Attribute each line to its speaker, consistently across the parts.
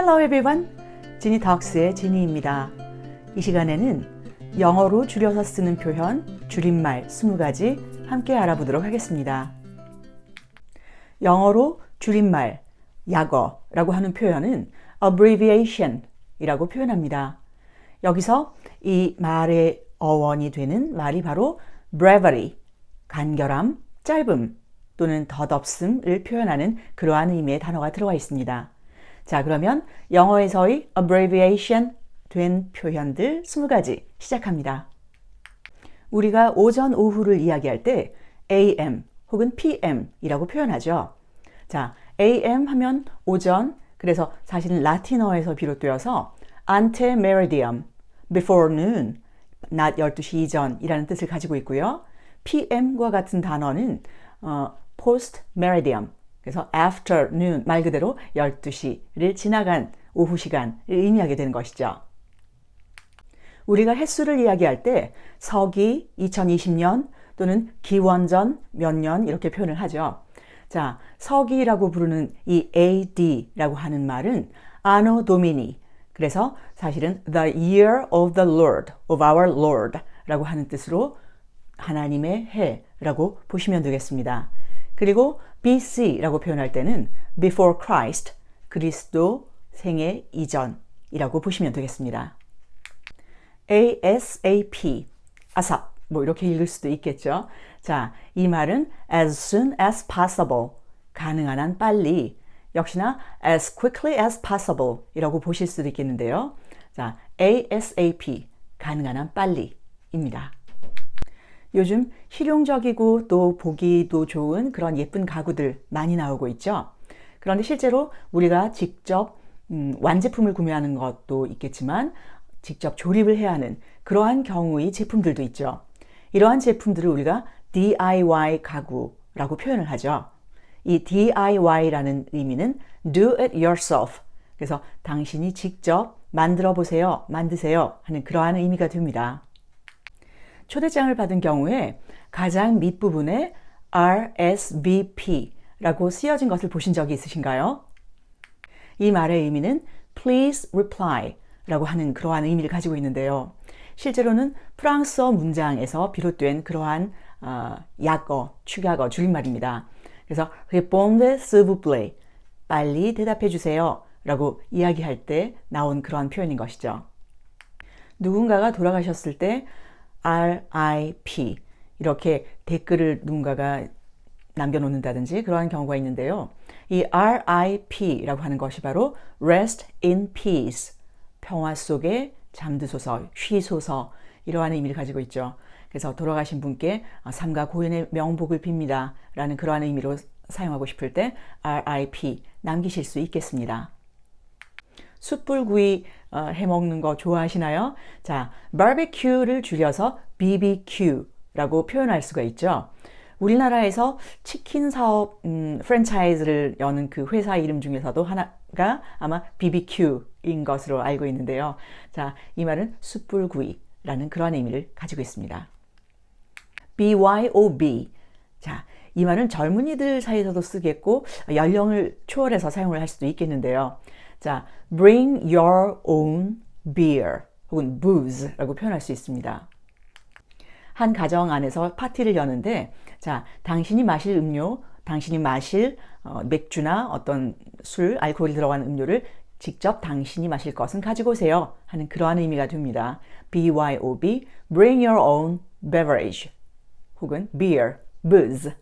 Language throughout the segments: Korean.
Speaker 1: Hello everyone, 지니 덕스의 지니입니다. 이 시간에는 영어로 줄여서 쓰는 표현, 줄임말 20가지 함께 알아보도록 하겠습니다. 영어로 줄임말, 약어라고 하는 표현은 abbreviation 이라고 표현합니다. 여기서 이 말의 어원이 되는 말이 바로 brevity, 간결함, 짧음 또는 덧없음을 표현하는 그러한 의미의 단어가 들어가 있습니다. 자, 그러면 영어에서의 abbreviation 된 표현들 20가지 시작합니다. 우리가 오전, 오후를 이야기할 때 AM 혹은 PM 이라고 표현하죠. 자, AM 하면 오전, 그래서 사실은 라틴어에서 비롯되어서 ante meridiem, before noon, 낮 12시 이전이라는 뜻을 가지고 있고요. PM과 같은 단어는 post meridiem, 그래서 afternoon, 말 그대로 12시를 지나간 오후 시간을 의미하게 되는 것이죠. 우리가 햇수를 이야기할 때 서기 2020년 또는 기원전 몇 년 이렇게 표현을 하죠. 자, 서기라고 부르는 이 AD라고 하는 말은 Anno Domini, 그래서 사실은 the year of the Lord, of our Lord 라고 하는 뜻으로 하나님의 해라고 보시면 되겠습니다. 그리고 BC라고 표현할 때는 before Christ, 그리스도 생애 이전이라고 보시면 되겠습니다. ASAP, ASAP, 뭐 이렇게 읽을 수도 있겠죠. 자, 이 말은 as soon as possible, 가능한 한 빨리, 역시나 as quickly as possible 이라고 보실 수도 있겠는데요. 자, ASAP, 가능한 한 빨리입니다. 요즘 실용적이고 또 보기도 좋은 그런 예쁜 가구들 많이 나오고 있죠. 그런데 실제로 우리가 직접 완제품을 구매하는 것도 있겠지만 직접 조립을 해야 하는 그러한 경우의 제품들도 있죠. 이러한 제품들을 우리가 DIY 가구라고 표현을 하죠. 이 DIY라는 의미는 do it yourself, 그래서 당신이 직접 만들어 보세요, 만드세요 하는 그러한 의미가 됩니다. 초대장을 받은 경우에 가장 밑부분에 RSVP라고 쓰여진 것을 보신 적이 있으신가요? 이 말의 의미는 please reply 라고 하는 그러한 의미를 가지고 있는데요. 실제로는 프랑스어 문장에서 비롯된 그러한 약어, 축약어, 줄임말입니다. 그래서 répondez s'il vous plaît, 빨리 대답해 주세요 라고 이야기할 때 나온 그러한 표현인 것이죠. 누군가가 돌아가셨을 때 RIP 이렇게 댓글을 누군가가 남겨놓는다든지 그러한 경우가 있는데요. 이 RIP라고 하는 것이 바로 Rest in Peace, 평화 속에 잠드소서, 쉬소서 이러한 의미를 가지고 있죠. 그래서 돌아가신 분께 삼가 고인의 명복을 빕니다 라는 그러한 의미로 사용하고 싶을 때 RIP 남기실 수 있겠습니다. 숯불구이 해먹는 거 좋아하시나요? 자, barbecue를 줄여서 BBQ라고 표현할 수가 있죠. 우리나라에서 치킨 사업 프랜차이즈를 여는 그 회사 이름 중에서도 하나가 아마 BBQ인 것으로 알고 있는데요. 자, 이 말은 숯불구이라는 그런 의미를 가지고 있습니다. BYOB. 자, 이 말은 젊은이들 사이에서도 쓰겠고 연령을 초월해서 사용을 할 수도 있겠는데요. 자, bring your own beer 혹은 booze라고 표현할 수 있습니다. 한 가정 안에서 파티를 여는데, 자, 당신이 마실 음료, 당신이 마실 맥주나 어떤 술, 알코올이 들어간 음료를 직접 당신이 마실 것은 가지고 오세요 하는 그러한 의미가 됩니다. BYOB, bring your own beverage 혹은 beer, booze.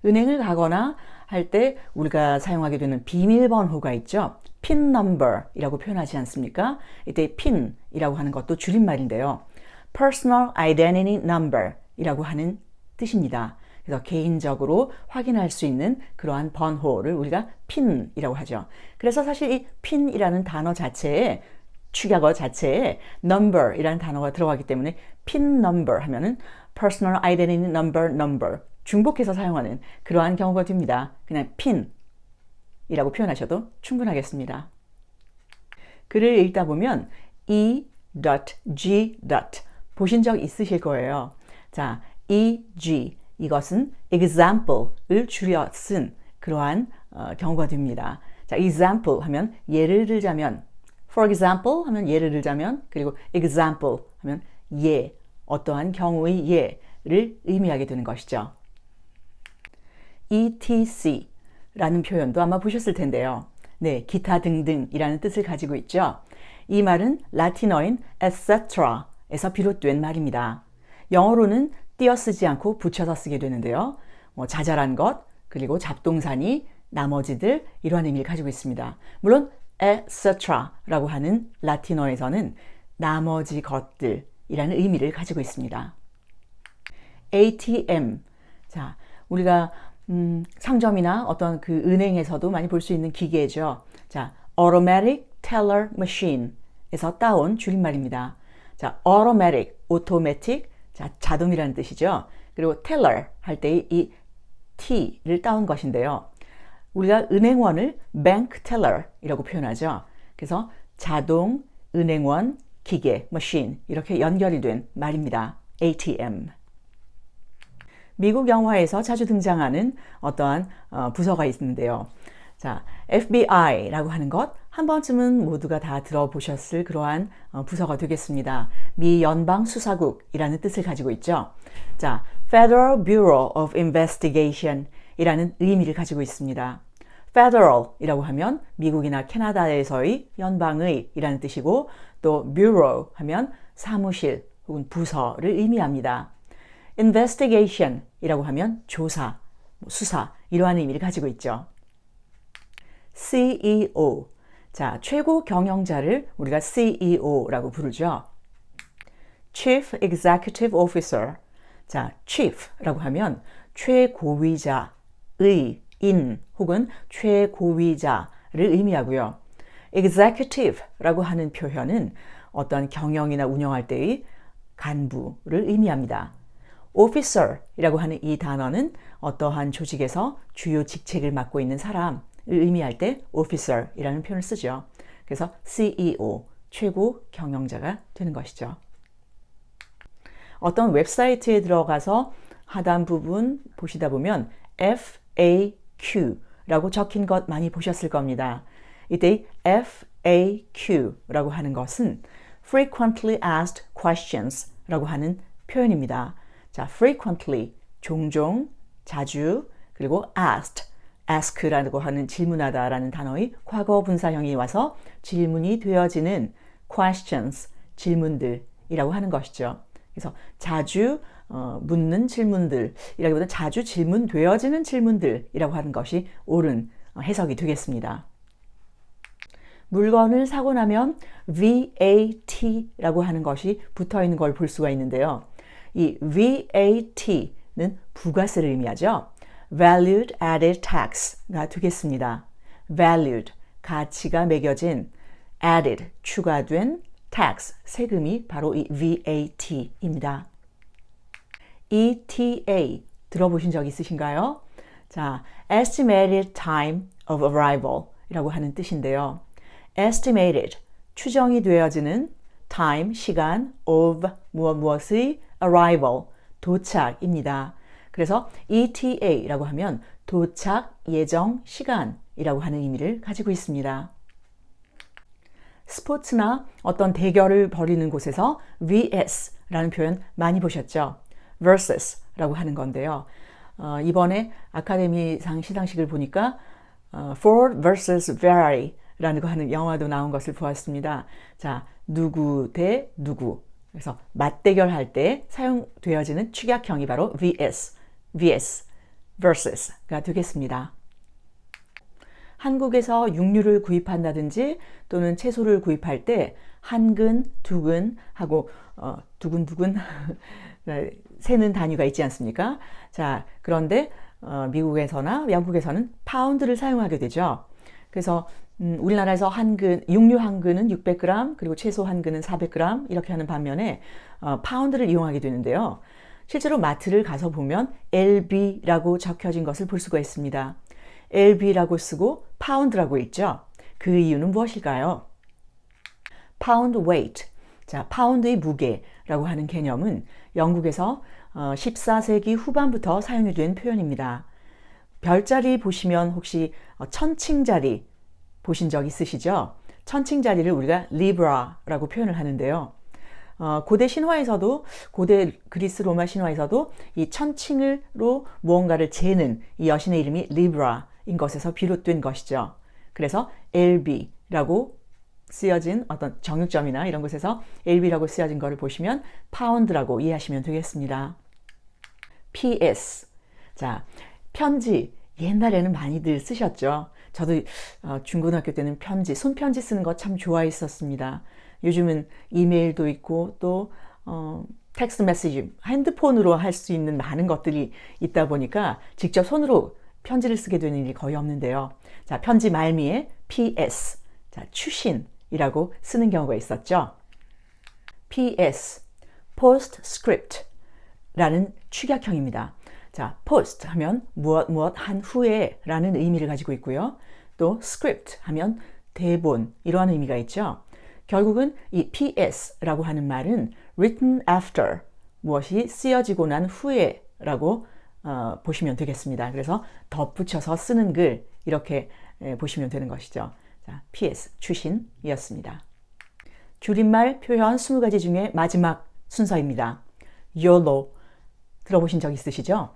Speaker 1: 은행을 가거나 할 때 우리가 사용하게 되는 비밀번호가 있죠. PIN number 이라고 표현하지 않습니까? 이때 PIN 이라고 하는 것도 줄임말인데요. Personal Identity Number 이라고 하는 뜻입니다. 그래서 개인적으로 확인할 수 있는 그러한 번호를 우리가 PIN 이라고 하죠. 그래서 사실 이 PIN 이라는 단어 자체에, 축약어 자체에 number 이라는 단어가 들어가기 때문에 PIN number 하면은 Personal Identity Number 중복해서 사용하는 그러한 경우가 됩니다. 그냥 PIN이라고 표현하셔도 충분하겠습니다. 글을 읽다 보면 E.G. 보신 적 있으실 거예요. 자, EG 이것은 example을 줄여 쓴 그러한 경우가 됩니다. 자, example 하면 예를 들자면, for example 하면 예를 들자면, 그리고 example 하면 예, 어떠한 경우의 예를 의미하게 되는 것이죠. ETC라는 표현도 아마 보셨을 텐데요. 네, 기타 등등이라는 뜻을 가지고 있죠. 이 말은 라틴어인 etc에서 비롯된 말입니다. 영어로는 띄어쓰지 않고 붙여서 쓰게 되는데요. 자잘한 것, 그리고 잡동사니, 나머지들 이러한 의미를 가지고 있습니다. 물론 etc라고 하는 라틴어에서는 나머지 것들이라는 의미를 가지고 있습니다. ATM, 자, 우리가 상점이나 어떤 그 은행에서도 많이 볼 수 있는 기계죠. 자, Automatic Teller Machine에서 따온 줄임말입니다. 자, Automatic, Automatic, 자, 자동이라는 뜻이죠. 그리고 Teller 할 때 이 T를 따온 것인데요. 우리가 은행원을 Bank Teller이라고 표현하죠. 그래서 자동, 은행원, 기계, machine 이렇게 연결이 된 말입니다. ATM. 미국 영화에서 자주 등장하는 어떠한 부서가 있는데요. 자, FBI라고 하는 것 한 번쯤은 모두가 다 들어보셨을 그러한 부서가 되겠습니다. 미 연방수사국이라는 뜻을 가지고 있죠. 자, Federal Bureau of Investigation 이라는 의미를 가지고 있습니다. Federal이라고 하면 미국이나 캐나다에서의 연방의 이라는 뜻이고 또 Bureau 하면 사무실 혹은 부서를 의미합니다. Investigation 이라고 하면 조사, 수사 이러한 의미를 가지고 있죠. CEO, 자, 최고 경영자를 우리가 CEO라고 부르죠. Chief Executive Officer, 자, Chief라고 하면 최고위자의 인 혹은 최고위자를 의미하고요. Executive라고 하는 표현은 어떤 경영이나 운영할 때의 간부를 의미합니다. Officer이라고 하는 이 단어는 어떠한 조직에서 주요 직책을 맡고 있는 사람을 의미할 때 Officer이라는 표현을 쓰죠. 그래서 CEO, 최고 경영자가 되는 것이죠. 어떤 웹사이트에 들어가서 하단 부분 보시다 보면 FAQ라고 적힌 것 많이 보셨을 겁니다. 이때 FAQ라고 하는 것은 Frequently Asked Questions라고 하는 표현입니다. 자, frequently, 종종, 자주, 그리고 ask라고 하는 질문하다라는 단어의 과거 분사형이 와서 질문이 되어지는 questions, 질문들이라고 하는 것이죠. 그래서 자주 묻는 질문들이라기보다 자주 질문되어지는 질문들이라고 하는 것이 옳은 해석이 되겠습니다. 물건을 사고 나면 VAT라고 하는 것이 붙어 있는 걸 볼 수가 있는데요. 이 VAT는 부가세를 의미하죠. Valued Added Tax가 되겠습니다. Valued, 가치가 매겨진, added, 추가된, tax, 세금이 바로 이 VAT입니다. ETA, 들어보신 적 있으신가요? 자, Estimated Time of Arrival 이라고 하는 뜻인데요. Estimated, 추정이 되어지는 time, 시간, of, 무엇의 arrival, 도착입니다. 그래서 ETA라고 하면 도착 예정 시간이라고 하는 의미를 가지고 있습니다. 스포츠나 어떤 대결을 벌이는 곳에서 vs라는 표현 많이 보셨죠? versus라고 하는 건데요. 이번에 아카데미상 시상식을 보니까 Ford vs. Ferrari라는 거 하는 영화도 나온 것을 보았습니다. 자, 누구 대 누구. 그래서 맞대결할 때 사용되어지는 축약형이 바로 vs, versus가 되겠습니다. 한국에서 육류를 구입한다든지 또는 채소를 구입할 때 한 근, 두 근 하고 두근두근 세는 단위가 있지 않습니까? 자, 그런데 미국에서나 영국에서는 파운드를 사용하게 되죠. 그래서 우리나라에서 한 근, 육류 한 근은 600g, 그리고 채소 한 근은 400g 이렇게 하는 반면에 파운드를 이용하게 되는데요. 실제로 마트를 가서 보면 LB라고 적혀진 것을 볼 수가 있습니다. LB라고 쓰고 파운드라고 있죠. 그 이유는 무엇일까요? pound weight, 자, 파운드의 무게라고 하는 개념은 영국에서 14세기 후반부터 사용이 된 표현입니다. 별자리 보시면 혹시 천칭자리 보신 적 있으시죠? 천칭 자리를 우리가 리브라라고 표현을 하는데요. 고대 신화에서도, 고대 그리스 로마 신화에서도 이 천칭으로 무언가를 재는 이 여신의 이름이 리브라인 것에서 비롯된 것이죠. 그래서 LB라고 쓰여진 어떤 정육점이나 이런 곳에서 LB라고 쓰여진 것을 보시면 파운드라고 이해하시면 되겠습니다. PS. 자, 편지. 옛날에는 많이들 쓰셨죠. 저도 중고등학교 때는 편지, 손편지 쓰는 거 참 좋아했었습니다. 요즘은 이메일도 있고 또 텍스트 메시지, 핸드폰으로 할 수 있는 많은 것들이 있다 보니까 직접 손으로 편지를 쓰게 되는 일이 거의 없는데요. 자, 편지 말미에 PS, 자, 추신이라고 쓰는 경우가 있었죠. PS, Postscript라는 축약형입니다. 자, post 하면 무엇 한 후에 라는 의미를 가지고 있고요. 또 script 하면 대본, 이러한 의미가 있죠. 결국은 이 PS라고 하는 말은 written after, 무엇이 쓰여지고 난 후에 라고 보시면 되겠습니다. 그래서 덧붙여서 쓰는 글, 이렇게 보시면 되는 것이죠. 자, PS, 추신이었습니다. 줄임말 표현 20가지 중에 마지막 순서입니다. YOLO, 들어보신 적 있으시죠?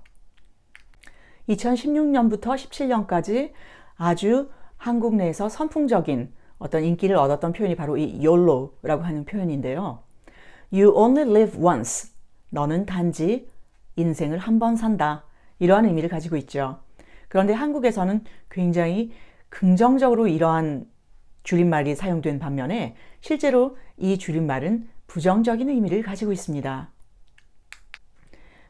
Speaker 1: 2016년부터 17년까지 아주 한국 내에서 선풍적인 어떤 인기를 얻었던 표현이 바로 이 YOLO라고 하는 표현인데요. You only live once. 너는 단지 인생을 한 번 산다. 이러한 의미를 가지고 있죠. 그런데 한국에서는 굉장히 긍정적으로 이러한 줄임말이 사용된 반면에 실제로 이 줄임말은 부정적인 의미를 가지고 있습니다.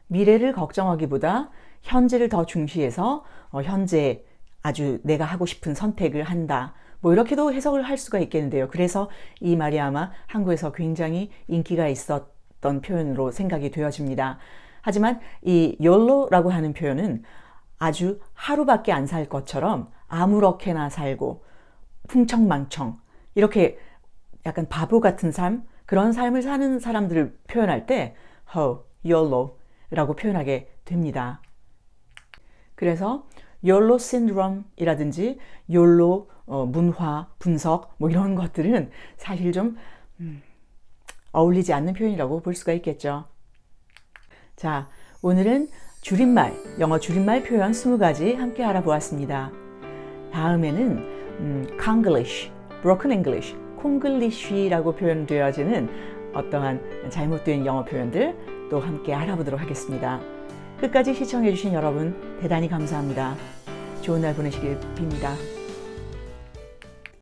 Speaker 1: 미래를 걱정하기보다 현재를 더 중시해서 현재 아주 내가 하고 싶은 선택을 한다. 뭐 이렇게도 해석을 할 수가 있겠는데요. 그래서 이 말이 아마 한국에서 굉장히 인기가 있었던 표현으로 생각이 되어집니다. 하지만 이 YOLO라고 하는 표현은 아주 하루밖에 안 살 것처럼 아무렇게나 살고 풍청망청 이렇게 약간 바보 같은 삶, 그런 삶을 사는 사람들을 표현할 때 YOLO라고 표현하게 됩니다. 그래서 YOLO 신드롬이라든지 YOLO 문화, 분석 뭐 이런 것들은 사실 좀 어울리지 않는 표현이라고 볼 수가 있겠죠. 자, 오늘은 줄임말, 영어 줄임말 표현 20가지 함께 알아보았습니다. 다음에는 Konglish, Broken English, 콩글리쉬라고 표현되어지는 어떠한 잘못된 영어 표현들 또 함께 알아보도록 하겠습니다. 끝까지 시청해주신 여러분 대단히 감사합니다. 좋은 날 보내시길 빕니다.